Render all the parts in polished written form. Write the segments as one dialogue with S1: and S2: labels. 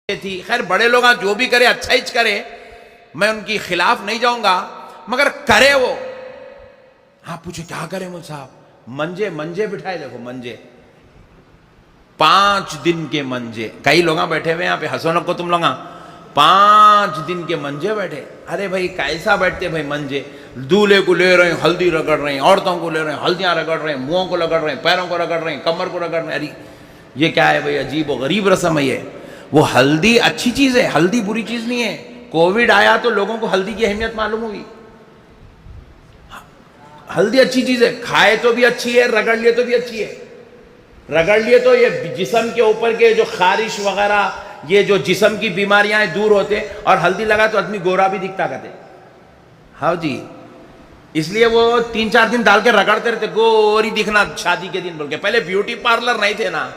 S1: تھی. خیر بڑے لوگ جو بھی کرے اچھا ہی کرے, میں ان کی خلاف نہیں جاؤں گا, مگر کرے وہ. ہاں پوچھے کیا کرے مول صاحب؟ منجے بٹھائے, دیکھو منجے 5 دن کے منجے. کئی لوگ بیٹھے ہوئے یہاں پہ, ہنسو نکو تم لوگ, 5 دن کے منجے بیٹھے. ارے بھائی کیسا بیٹھتے بھائی منجے؟ دولہے کو لے رہے ہیں ہلدی رگڑ رہے ہیں, عورتوں کو لے رہے ہیں ہلدیاں رگڑ رہے ہیں, منہوں کو رگڑ رہے ہیں, پیروں کو رگڑ رہے ہیں, کمر کو رگڑ رہے ہیں. ارے یہ کیا ہے بھائی؟ عجیب و غریب رسم ہے یہ. وہ ہلدی اچھی چیز ہے, ہلدی بری چیز نہیں ہے. کووڈ آیا تو لوگوں کو ہلدی کی اہمیت معلوم ہوگی. ہلدی اچھی چیز ہے, کھائے تو بھی اچھی ہے, رگڑ لیے تو بھی اچھی ہے. رگڑ لیے تو یہ جسم کے اوپر کے جو خارش وغیرہ, یہ جو جسم کی بیماریاں ہیں دور ہوتے, اور ہلدی لگا تو آدمی گورا بھی دکھتا کہتے. ہاں جی, اس لیے وہ 3-4 دن ڈال کے رگڑتے رہتے, گوری دکھنا شادی کے دن بول کے. پہلے بیوٹی پارلر نہیں تھے نا.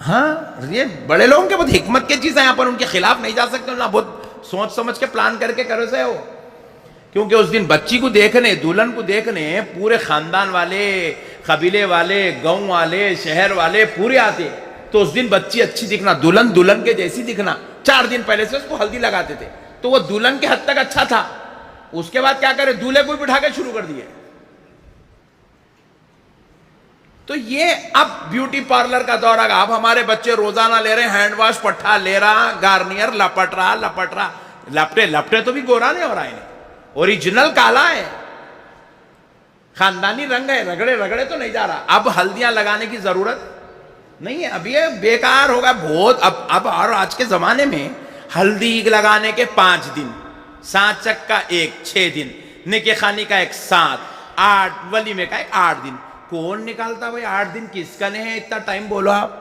S1: ہاں یہ بڑے لوگوں کے بہت حکمت کی چیزیں, یہاں پر ان کے خلاف نہیں جا سکتے نا. بہت سوچ سمجھ کے پلان کر کے کرو سے ہو. کیونکہ اس دن بچی کو دیکھنے, دلہن کو دیکھنے پورے خاندان والے, قبیلے والے, گاؤں والے, شہر والے پورے آتے. تو اس دن بچی اچھی دکھنا, دلہن کے جیسی دکھنا. 4 دن پہلے سے اس کو ہلدی لگاتے تھے, تو وہ دلہن کے حد تک اچھا تھا. اس کے بعد کیا کرے, دولہے کو بٹھا کے شروع کر دیے. تو یہ اب بیوٹی پارلر کا دور آ گیا. اب ہمارے بچے روزانہ لے رہے ہیں ہینڈ واش, پٹھا لے رہا, گارنیئر لپٹ رہا. لپٹے تو بھی گورا نہیں ہو رہا ہے, اوریجنل کالا ہے, خاندانی رنگ ہے, رگڑے تو نہیں جا رہا. اب ہلدیاں لگانے کی ضرورت نہیں ہے. اب یہ بیکار ہوگا بہت. اب اور آج کے زمانے میں ہلدی لگانے کے 5 دن, سانچ چک کا 6 دن, نکاح خانی کا 7, 8, ولیمے کا 8 دن. کون نکالتا بھائی 8 دن؟ کس کا نہیں ہے اتنا ٹائم؟ بولو آپ.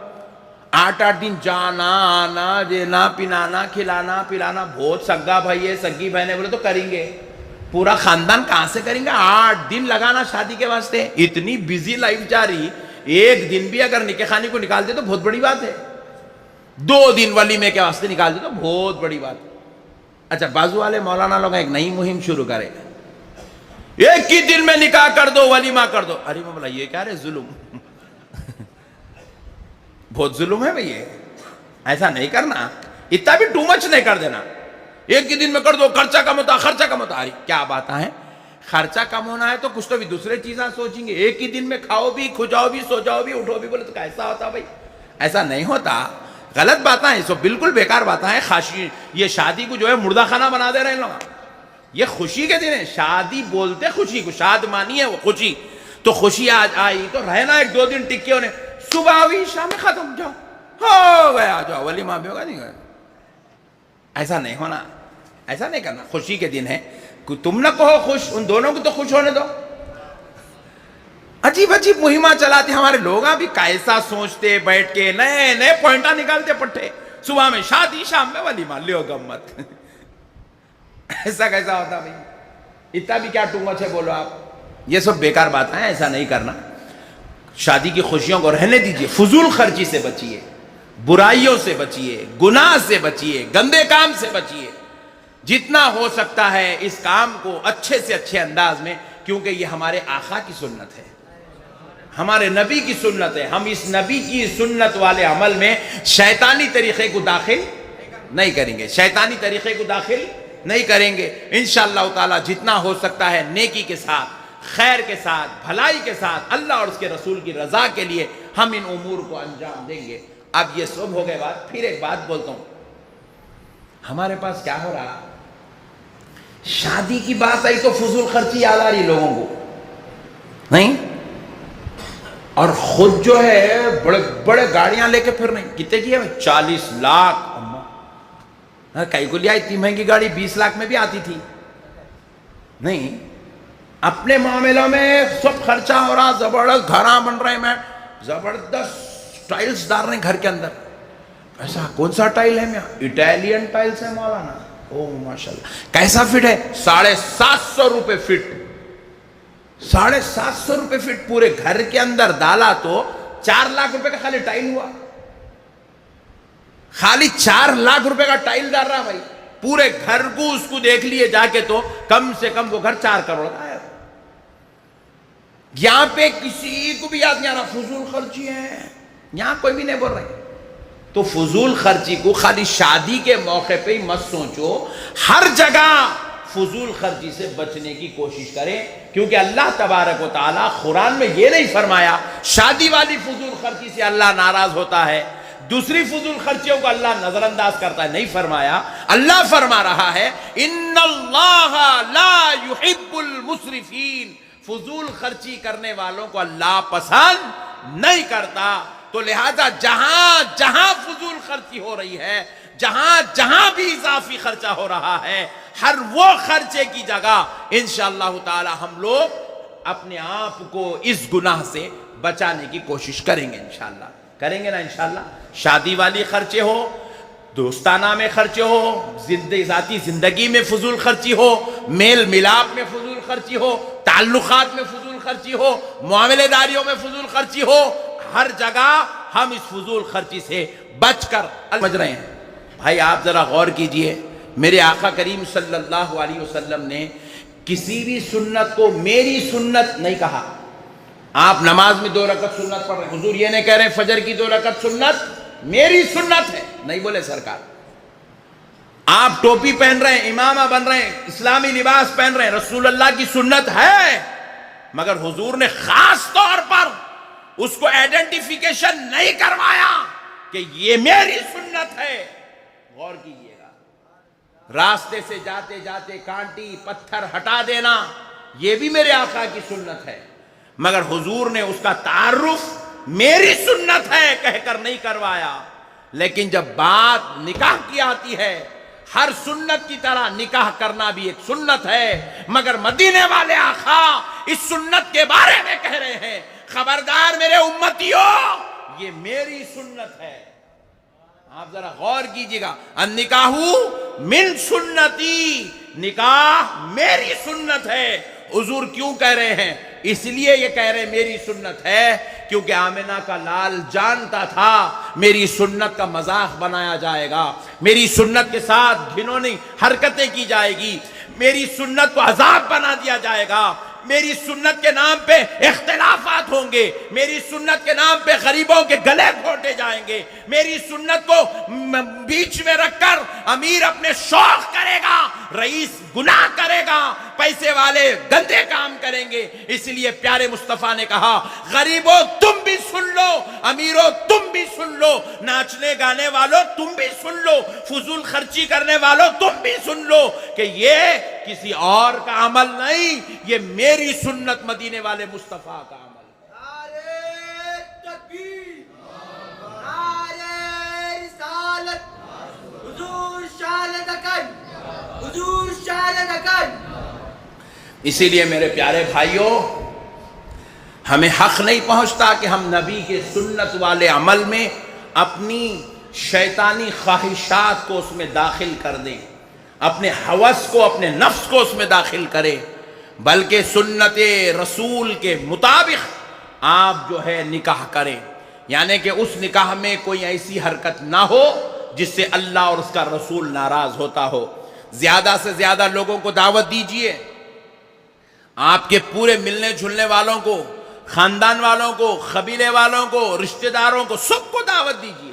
S1: 8 دن جانا آنا, دینا پنانا, کھلانا پلانا. بہت سگا بھائی ہے, سگی بہن ہے, بولے تو کریں گے. پورا خاندان کہاں سے کریں گے 8 دن لگانا شادی کے واسطے؟ اتنی بیزی لائف جاری, 1 دن بھی اگر نکاح خانی کو نکال دے تو بہت بڑی بات ہے. 2 دن ولیمے کے واسطے نکال دے تو بہت بڑی بات ہے. اچھا بازو والے مولانا لوگ ایک نئی مہم شروع کرے, 1 ہی دن میں نکاح کر دو, ولیمہ کر دو. ارے میں بولا یہ کیا رہے ظلم, بہت ظلم ہے بھئی. ایسا نہیں کرنا, اتنا بھی ٹو مچ نہیں کر دینا. 1 ہی دن میں کر دو, خرچہ کم ہوتا. ارے کیا بات ہے, خرچہ کم ہونا ہے تو کچھ تو بھی دوسرے چیزیں سوچیں گے. 1 ہی دن میں کھاؤ بھی, کھجاؤ بھی, سو جاؤ بھی, اٹھو بھی, بولے تو کیسا ہوتا بھائی؟ ایسا نہیں ہوتا. غلط باتیں ہیں, سو بالکل بیکار باتیں ہیں. یہ شادی کو جو ہے مردہ خانہ بنا دے رہے ہیں لوگ. یہ خوشی کے دن ہے, شادی بولتے خوشی کو, شاد مانی ہے وہ خوشی. تو خوشی آج آئی تو رہنا 1-2 دن ٹکے ہونے, صبح ہوئی شام ختم, جاؤ ہو گیا, جاؤ ولیمہ بھی ہوگا نہیں ہوگا. ایسا نہیں ہونا, ایسا نہیں کرنا. خوشی کے دن ہے, تم نہ کہو خوش, ان دونوں کو تو خوش ہونے دو. عجیب مہمہ چلاتے ہمارے لوگ. بھی کیسا سوچتے, بیٹھ کے نئے پوائنٹا نکالتے پٹھے. صبح میں شادی, شام میں ولیمہ, لیو گمت. ایسا کیسا ہوتا بھائی؟ اتنا بھی کیا ٹو مچ ہے بولو آپ. یہ سب بیکار بات ہے, ایسا نہیں کرنا. شادی کی خوشیوں کو رہنے دیجئے. فضول خرچی سے بچیے, برائیوں سے بچیے, گناہ سے بچیے, گندے کام سے بچیے. جتنا ہو سکتا ہے اس کام کو اچھے سے اچھے انداز میں, کیونکہ یہ ہمارے آقا کی سنت ہے, ہمارے نبی کی سنت ہے. ہم اس نبی کی سنت والے عمل میں شیطانی طریقے کو داخل نہیں کریں گے, شیطانی طریقے کو داخل نہیں کریں گے. انشاءاللہ تعالی جتنا ہو سکتا ہے نیکی کے ساتھ, خیر کے ساتھ, بھلائی کے ساتھ, اللہ اور اس کے رسول کی رضا کے لیے ہم ان امور کو انجام دیں گے. اب یہ سب ہو گئے بات. پھر ایک بات بولتا ہوں, ہمارے پاس کیا ہو رہا, شادی کی بات آئی تو فضول خرچی یاد آ رہی لوگوں کو نہیں, اور خود جو ہے بڑے بڑے گاڑیاں لے کے پھر نہیں. کتنے کی ہے 40 لاکھ. کئی کو لیا اتنی مہنگی گاڑی 20 لاکھ میں بھی آتی تھی نہیں. اپنے معاملوں میں سب خرچہ ہو رہا, زبردست گھراں بن رہے ہیں, زبردست ٹائلز ڈال رہے ہیں گھر کے اندر. ایسا کون سا ٹائل ہے میاں؟ اٹیلین ٹائلز ہے مولانا. او ماشاءاللہ. کیسا فٹ ہے؟ 750 روپے فٹ. 750 روپے فٹ پورے گھر کے اندر ڈالا تو 4 لاکھ روپے کا خالی ٹائل ہوا. خالی 4 لاکھ روپے کا ٹائل ڈال رہا بھائی. پورے گھر کو اس کو دیکھ لیے جا کے تو کم سے کم وہ گھر 4 کروڑ کا ہے. یہاں پہ کسی کو بھی یاد نہیں آ رہا فضول خرچی ہے, یہاں کوئی بھی نہیں بول رہے. تو فضول خرچی کو خالی شادی کے موقع پہ ہی مت سوچو، ہر جگہ فضول خرچی سے بچنے کی کوشش کریں، کیونکہ اللہ تبارک و تعالیٰ قرآن میں یہ نہیں فرمایا شادی والی فضول خرچی سے اللہ ناراض ہوتا ہے، دوسری فضول خرچیوں کو اللہ نظر انداز کرتا ہے، نہیں فرمایا۔ اللہ فرما رہا ہے ان اللہ لا يحب المسرفین، فضول خرچی کرنے والوں کو اللہ پسند نہیں کرتا۔ تو لہذا جہاں جہاں فضول خرچی ہو رہی ہے، جہاں جہاں بھی اضافی خرچہ ہو رہا ہے، ہر وہ خرچے کی جگہ انشاءاللہ تعالی ہم لوگ اپنے آپ کو اس گناہ سے بچانے کی کوشش کریں گے، انشاءاللہ کریں گے نا انشاءاللہ۔ شادی والی خرچے ہو، دوستانہ میں خرچے ہو، ذاتی زندگی میں فضول خرچی ہو، میل ملاپ میں فضول خرچی ہو، تعلقات میں فضول خرچی ہو، معاملے داریوں میں فضول خرچی ہو، ہر جگہ ہم اس فضول خرچی سے بچ کر سمجھ رہے ہیں۔ بھائی آپ ذرا غور کیجئے، میرے آقا کریم صلی اللہ علیہ وسلم نے کسی بھی سنت کو میری سنت نہیں کہا۔ آپ نماز میں 2 رکعت سنت پڑھ رہے ہیں، حضور یہ نہیں کہہ رہے ہیں فجر کی 2 رکعت سنت میری سنت ہے، نہیں بولے سرکار۔ آپ ٹوپی پہن رہے ہیں، امامہ بن رہے ہیں، اسلامی لباس پہن رہے ہیں، رسول اللہ کی سنت ہے، مگر حضور نے خاص طور پر اس کو آئیڈینٹیفیکیشن نہیں کروایا کہ یہ میری سنت ہے۔ غور کیجئے گا، راستے سے جاتے جاتے کانٹی پتھر ہٹا دینا یہ بھی میرے آقا کی سنت ہے، مگر حضور نے اس کا تعارف میری سنت ہے کہہ کر نہیں کروایا۔ لیکن جب بات نکاح کی آتی ہے، ہر سنت کی طرح نکاح کرنا بھی ایک سنت ہے، مگر مدینے والے آقا اس سنت کے بارے میں کہہ رہے ہیں خبردار میرے امتیوں، یہ میری سنت ہے۔ آپ ذرا غور کیجئے گا، النکاح من سنتی، نکاح میری سنت ہے۔ حضور کیوں کہہ رہے ہیں؟ اس لیے یہ کہہ رہے ہیں میری سنت ہے کیونکہ آمنہ کا لال جانتا تھا میری سنت کا مذاق بنایا جائے گا، میری سنت کے ساتھ گھنونی حرکتیں کی جائے گی، میری سنت کو عذاب بنا دیا جائے گا، میری سنت کے نام پہ اختلافات ہوں گے، میری سنت کے نام پہ غریبوں کے گلے گھونٹے جائیں گے، میری سنت کو بیچ میں رکھ کر امیر اپنے شوق کرے گا، رئیس گناہ کرے گا، پیسے والے گندے کام کریں گے۔ اس لیے پیارے مصطفیٰ نے کہا غریبوں تم بھی سن لو، امیروں تم بھی سن لو، ناچنے گانے والوں تم بھی سن لو، فضول خرچی کرنے والوں تم بھی سن لو کہ یہ کسی اور کا عمل نہیں، یہ میری سنت مدینے والے مصطفیٰ کا عمل ہے۔
S2: نعرہ تکبیر، نعرہ رسالت، حضور شان دکن، حضور شان دکن۔
S1: اسی لیے میرے پیارے بھائیوں، ہمیں حق نہیں پہنچتا کہ ہم نبی کے سنت والے عمل میں اپنی شیطانی خواہشات کو اس میں داخل کر دیں، اپنے ہوس کو، اپنے نفس کو اس میں داخل کریں، بلکہ سنت رسول کے مطابق آپ جو ہے نکاح کریں، یعنی کہ اس نکاح میں کوئی ایسی حرکت نہ ہو جس سے اللہ اور اس کا رسول ناراض ہوتا ہو۔ زیادہ سے زیادہ لوگوں کو دعوت دیجئے، آپ کے پورے ملنے جھلنے والوں کو، خاندان والوں کو، قبیلے والوں کو، رشتہ داروں کو، سب کو دعوت دیجئے۔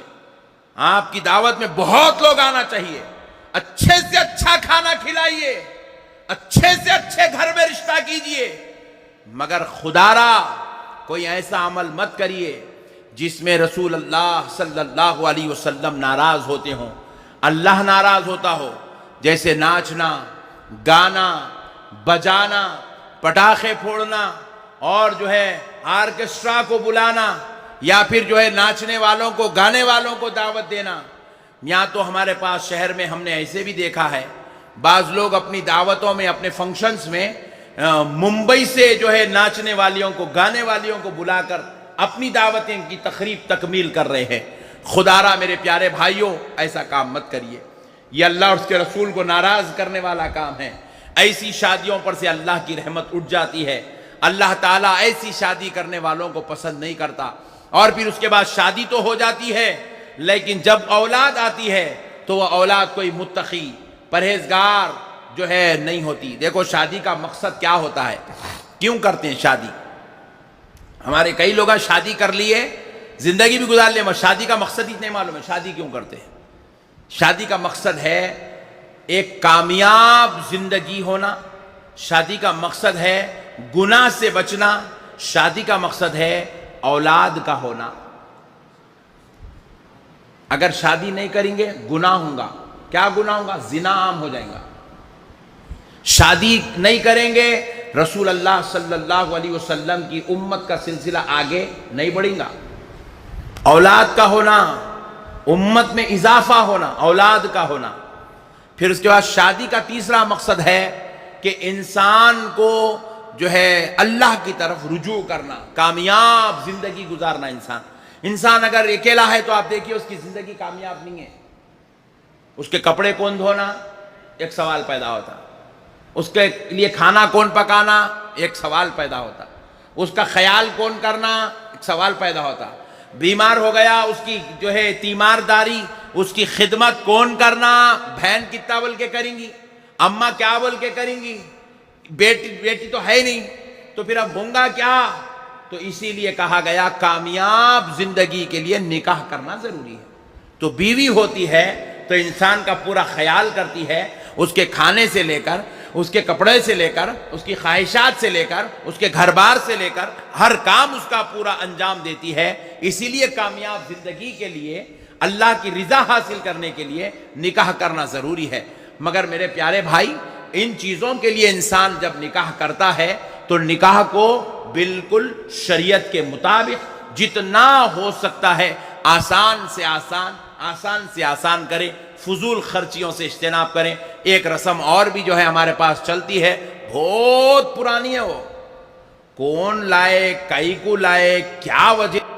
S1: آپ کی دعوت میں بہت لوگ آنا چاہیے، اچھے سے اچھا کھانا کھلائیے، اچھے سے اچھے گھر میں رشتہ کیجئے، مگر خدا را کوئی ایسا عمل مت کریے جس میں رسول اللہ صلی اللہ علیہ وسلم ناراض ہوتے ہوں، اللہ ناراض ہوتا ہو، جیسے ناچنا، گانا، بجانا، پٹاخے پھوڑنا، اور جو ہے آرکسٹرا کو بلانا، یا پھر جو ہے ناچنے والوں کو، گانے والوں کو دعوت دینا۔ یہاں تو ہمارے پاس شہر میں ہم نے ایسے بھی دیکھا ہے، بعض لوگ اپنی دعوتوں میں، اپنے فنکشنز میں ممبئی سے جو ہے ناچنے والیوں کو، گانے والیوں کو بلا کر اپنی دعوتیں کی تقریب تکمیل کر رہے ہیں۔ خدا را میرے پیارے بھائیوں، ایسا کام مت کریے، یہ اللہ اور اس کے رسول کو ناراض کرنے والا کام ہے۔ ایسی شادیوں پر سے اللہ کی رحمت اٹھ جاتی ہے، اللہ تعالیٰ ایسی شادی کرنے والوں کو پسند نہیں کرتا۔ اور پھر اس کے بعد شادی تو ہو جاتی ہے، لیکن جب اولاد آتی ہے تو وہ اولاد کوئی متقی، پرہیزگار جو ہے نہیں ہوتی۔ دیکھو شادی کا مقصد کیا ہوتا ہے، کیوں کرتے ہیں شادی؟ ہمارے کئی لوگ شادی کر لیے زندگی بھی گزار لیں مگر شادی کا مقصد ہی نہیں معلوم ہے شادی کیوں کرتے ہیں. شادی کا مقصد ہے ایک کامیاب زندگی ہونا، شادی کا مقصد ہے گناہ سے بچنا، شادی کا مقصد ہے اولاد کا ہونا. اگر شادی نہیں کریں گے گناہ ہوگا. کیا گناہ ہوگا؟ زنا عام ہو جائے گا. شادی نہیں کریں گے رسول اللہ صلی اللہ علیہ وسلم کی امت کا سلسلہ آگے نہیں بڑھے گا. اولاد کا ہونا، امت میں اضافہ ہونا، اولاد کا ہونا. پھر اس کے بعد شادی کا تیسرا مقصد ہے کہ انسان کو جو ہے اللہ کی طرف رجوع کرنا، کامیاب زندگی گزارنا. انسان اگر اکیلا ہے تو آپ دیکھیے اس کی زندگی کامیاب نہیں ہے. اس کے کپڑے کون دھونا، ایک سوال پیدا ہوتا. اس کے لیے کھانا کون پکانا، ایک سوال پیدا ہوتا. اس کا خیال کون کرنا، ایک سوال پیدا ہوتا. بیمار ہو گیا اس کی جو ہے تیمارداری، اس کی خدمت کون کرنا، بہن کتنا بول کے کریں گی، اماں کیا بول کے کریں گی، بیٹی تو ہے نہیں تو پھر اب ہوں گا کیا. تو اسی لیے کہا گیا کامیاب زندگی کے لیے نکاح کرنا ضروری ہے. تو بیوی ہوتی ہے تو انسان کا پورا خیال کرتی ہے، اس کے کھانے سے لے کر، اس کے کپڑے سے لے کر، اس کی خواہشات سے لے کر، اس کے گھر بار سے لے کر ہر کام اس کا پورا انجام دیتی ہے. اسی لیے کامیاب زندگی کے لیے، اللہ کی رضا حاصل کرنے کے لیے نکاح کرنا ضروری ہے. مگر میرے پیارے بھائی، ان چیزوں کے لیے انسان جب نکاح کرتا ہے تو نکاح کو بالکل شریعت کے مطابق جتنا ہو سکتا ہے آسان سے آسان کریں، فضول خرچیوں سے اجتناب کریں. ایک رسم اور بھی جو ہے ہمارے پاس چلتی ہے، بہت پرانی ہے. وہ کون لائے، کئی کو لائے، کیا وجہ